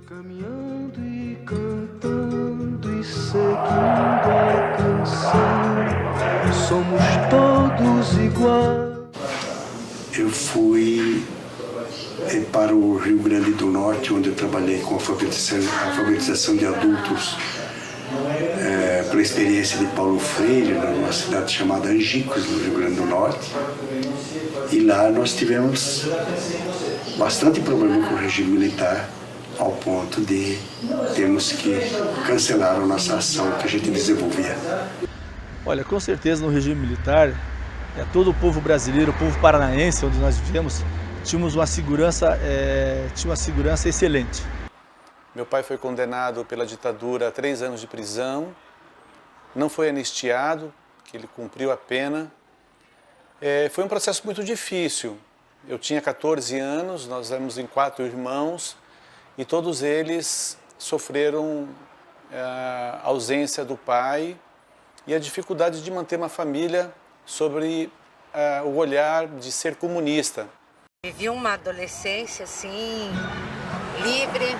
Caminhando e cantando e seguindo a canção, somos todos iguais. Eu fui para o Rio Grande do Norte, onde eu trabalhei com alfabetização de adultos, pela experiência de Paulo Freire, numa cidade chamada Angicos, no Rio Grande do Norte. E lá nós tivemos bastante problema com o regime militar, ao ponto de termos que cancelar a nossa ação que a gente desenvolvia. Olha, com certeza no regime militar, todo o povo brasileiro, o povo paranaense, onde nós vivemos, tínhamos uma segurança excelente. Meu pai foi condenado pela ditadura a 3 anos de prisão, não foi anistiado, que ele cumpriu a pena. Foi um processo muito difícil. Eu tinha 14 anos, nós éramos em 4 irmãos e todos eles sofreram a ausência do pai e a dificuldade de manter uma família sobre o olhar de ser comunista. Vivi uma adolescência assim, livre,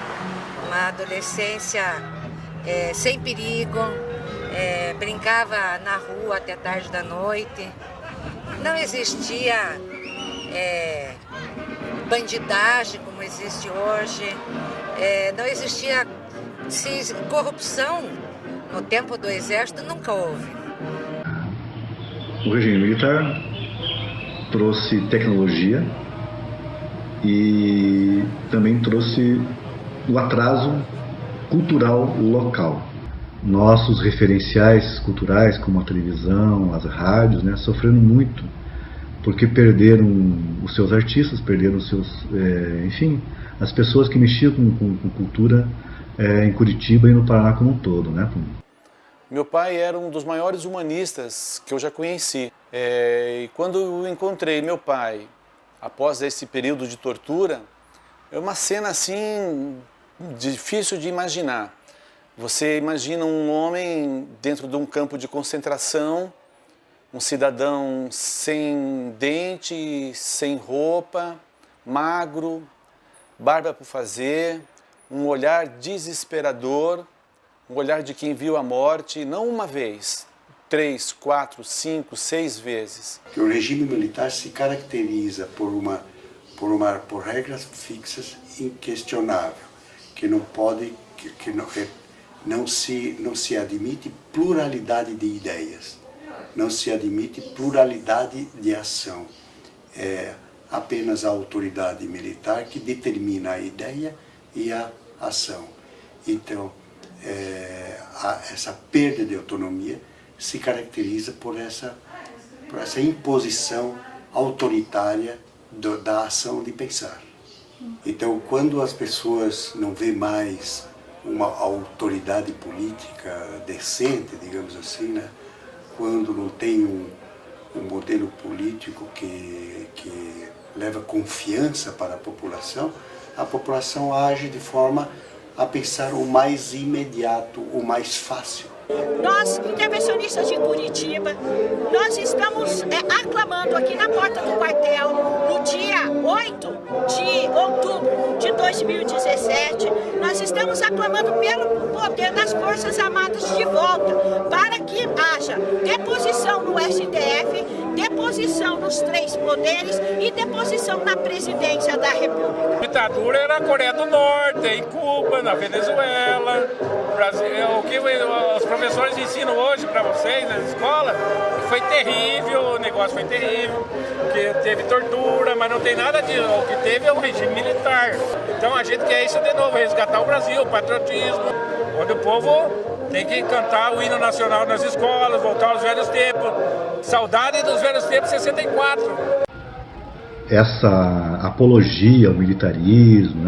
uma adolescência sem perigo, brincava na rua até tarde da noite, não existia bandidagem como existe hoje, não existia corrupção no tempo do exército, nunca houve. O regime militar trouxe tecnologia e também trouxe o atraso cultural local. Nossos referenciais culturais, como a televisão, as rádios, sofreram muito, porque perderam os seus artistas, perderam os seus, enfim, as pessoas que mexiam com cultura em Curitiba e no Paraná como um todo, Meu pai era um dos maiores humanistas que eu já conheci. E quando eu encontrei meu pai, após esse período de tortura, é uma cena assim difícil de imaginar. Você imagina um homem dentro de um campo de concentração, um cidadão sem dente, sem roupa, magro, barba por fazer, um olhar desesperador, um olhar de quem viu a morte, não uma vez, 3, 4, 5, 6 vezes. O regime militar se caracteriza por regras fixas inquestionáveis, que não pode, não se admite pluralidade de ideias, não se admite pluralidade de ação. É apenas a autoridade militar que determina a ideia e a ação. Então, essa perda de autonomia se caracteriza por essa imposição autoritária da ação de pensar. Então, quando as pessoas não vêem mais uma autoridade política decente, digamos assim, quando não tem um modelo político que leva confiança para a população age de forma a pensar o mais imediato, o mais fácil. Nós, intervencionistas de Curitiba, nós estamos aclamando aqui na porta do quartel, no dia 8 de outubro de 2017, nós estamos aclamando pelo poder das Forças Armadas de volta, para que haja deposição no STF, deposição nos 3 poderes e deposição na presidência da República. A ditadura era a Coreia do Norte, em Cuba, na Venezuela, Brasil, o que os professores ensinam hoje para vocês na escola, foi terrível, o negócio foi terrível, que teve tortura, mas não tem nada disso, o que teve é um regime militar. Então a gente quer isso de novo, resgatar o Brasil, o patriotismo, onde o povo tem que cantar o hino nacional nas escolas, voltar aos velhos tempos, saudade dos velhos tempos 64. Essa apologia ao militarismo,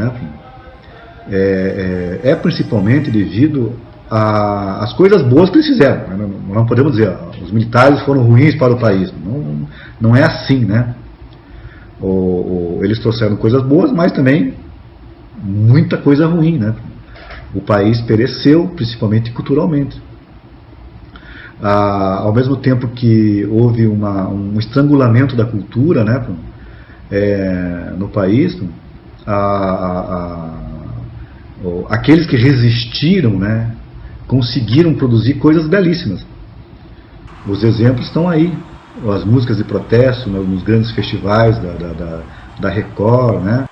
é principalmente devido às coisas boas que eles fizeram. Não podemos dizer os militares foram ruins para o país. Não é assim, Eles trouxeram coisas boas, mas também muita coisa ruim, O país pereceu, principalmente culturalmente. Ao mesmo tempo que houve um estrangulamento da cultura, no país, aqueles que resistiram, né, conseguiram produzir coisas belíssimas. Os exemplos estão aí, as músicas de protesto nos grandes festivais da Record, né?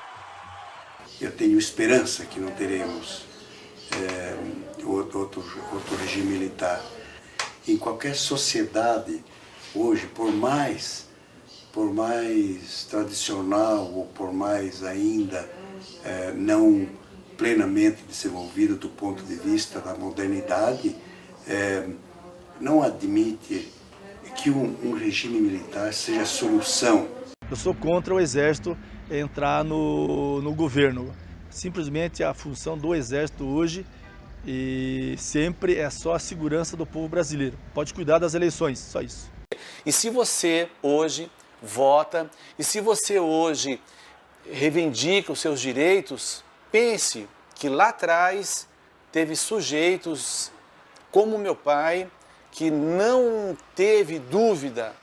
Eu tenho esperança que não teremos outro regime militar. Em qualquer sociedade hoje, por mais tradicional ou por mais ainda não plenamente desenvolvida do ponto de vista da modernidade, não admite que um regime militar seja a solução. Eu sou contra o Exército entrar no governo. Simplesmente a função do Exército hoje e sempre é só a segurança do povo brasileiro. Pode cuidar das eleições, só isso. E se você hoje vota, e se você hoje reivindica os seus direitos, pense que lá atrás teve sujeitos como meu pai, que não teve dúvida,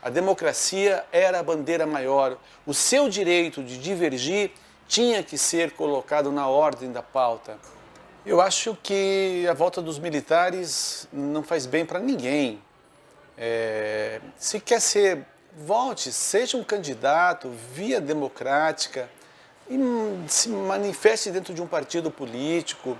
a democracia era a bandeira maior. O seu direito de divergir tinha que ser colocado na ordem da pauta. Eu acho que a volta dos militares não faz bem para ninguém. Se quer ser, volte, seja um candidato, via democrática, e se manifeste dentro de um partido político,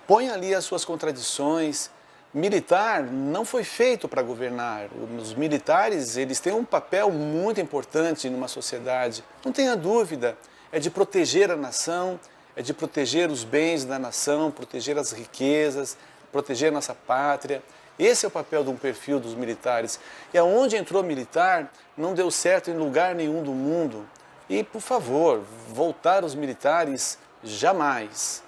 ponha ali as suas contradições. Militar não foi feito para governar. Os militares, eles têm um papel muito importante numa sociedade. Não tenha dúvida, é de proteger a nação, é de proteger os bens da nação, proteger as riquezas, proteger a nossa pátria. Esse é o papel de um perfil dos militares. E aonde entrou militar, não deu certo em lugar nenhum do mundo. E, por favor, voltar os militares jamais.